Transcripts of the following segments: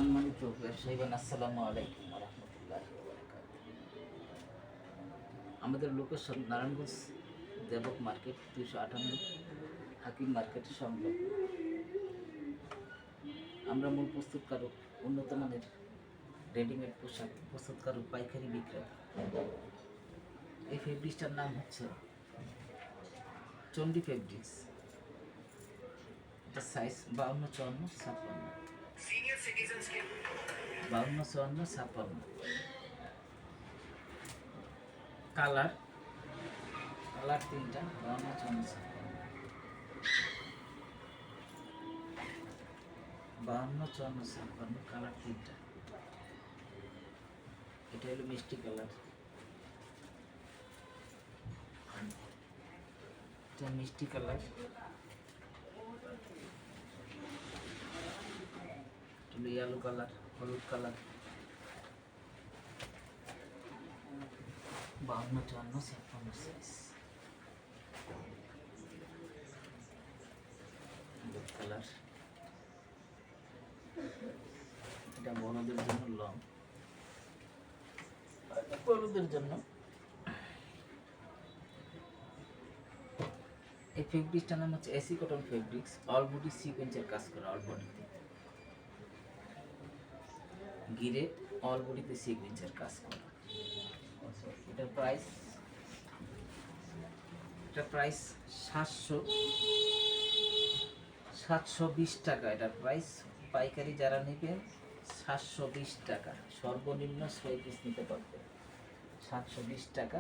সম্মানিত ব্যবসায়ীগণ, আসসালামু আলাইকুম ওয়া রাহমাতুল্লাহি ওয়া বারাকাতুহু। আমাদের লোকেশন নারায়ণগঞ্জ দেবক মার্কেট 258 হাকিম মার্কেটের সংলগ্ন। আমরা মূল প্রস্তুতকারক, উন্নত মানের রেডিমেড পোশাক প্রস্তুতকারক, পাইকারি বিক্রেতা। এই ফেব্রিক্সটার নাম হচ্ছে চন্ডী ফেব্রিক্স। এটা সাইজ 52, 54, 56, 52, 54, 56। কালার তিনটা, 52, 54, 52, 54 কালার তিনটা। এটা হলো মিষ্টি কালার, এটা মিষ্টি কালার, ইয়েলো কালার, হলুদ কালার, 52, 54, 56 সাইজ। হলুদ কালার, এটা বড়দের জন্য লং, বড়দের জন্য। এই ফেব্রিক্সটার নাম হচ্ছে AC cotton fabrics. All body সিকোয়েন্সের কাজ করা, অল বডিতে গিরে অল বডিতে সিকোয়েন্সের কাজ করা। এটার প্রাইস 720 টাকা। এটার প্রাইস পাইকারি যারা নেবেন 720 টাকা, সর্বনিম্ন 6 পিস নিতে পারবে। 720 টাকা,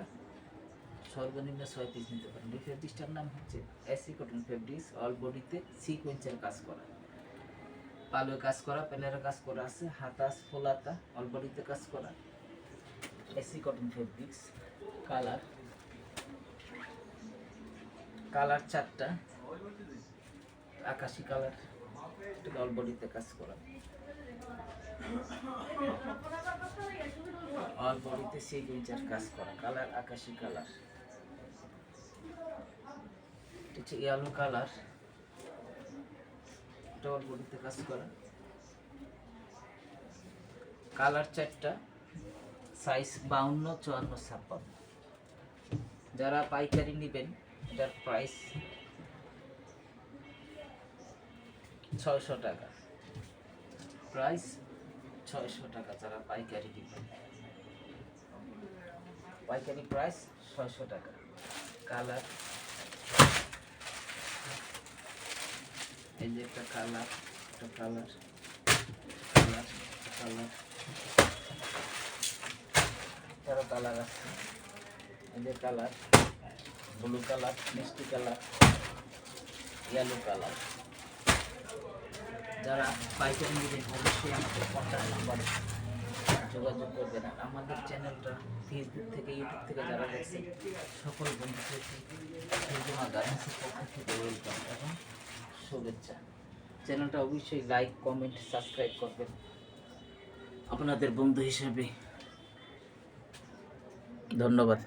সর্বনিম্ন 6 পিস নিতে পারেন। এই ফেব্রিক্সটার নাম হচ্ছে এসি কটন ফেব্রিক্স। অল বডিতে সিকোয়েন্সের কাজ করা, পালুয়ে কাজ করা, পেলের কাজ করা আছে, হাতা ফোলাতা, অল বডিতে কাজ করা। AC cotton fabrics. কালার 4টা, আকাশি কালার, এটা অল বডিতে কাজ করা, অল বডিতে সিকোয়েন্সের কাজ করা। কালার আকাশি কালার, এটা হচ্ছে ইয়েলো কালার, এটা অল বডিতে কাজ করা। কালার 4টা, সাইজ 52, 54, 56। যারা পাইকারি নেবেন এটার প্রাইস 600 টাকা। প্রাইস 600 টাকা যারা পাইকারি নেবেন, পাইকারি প্রাইস 600 টাকা। কালার, এই যে একটা কালার, একটা কালার, কালার, কালার, তারও কালার আছে। এই যে কালার, ব্লু কালার, মিষ্টি কালার, ইয়েলো কালার। যারা পাইকারি নেবেন অবশ্যই আমাদের কন্ট্যাক্ট নাম্বারে যোগাযোগ করবেন। আর আমাদের চ্যানেলটা ফেসবুক থেকে, ইউটিউব থেকে যারা দেখছেন সকল বন্ধুকে ফেসবুক গার্মেন্টসের পক্ষ থেকে ওয়েলকাম এবং শুভেচ্ছা। চ্যানেলটা অবশ্যই লাইক, কমেন্ট, সাবস্ক্রাইব করবেন আপনাদের বন্ধু হিসাবে। ধন্যবাদ।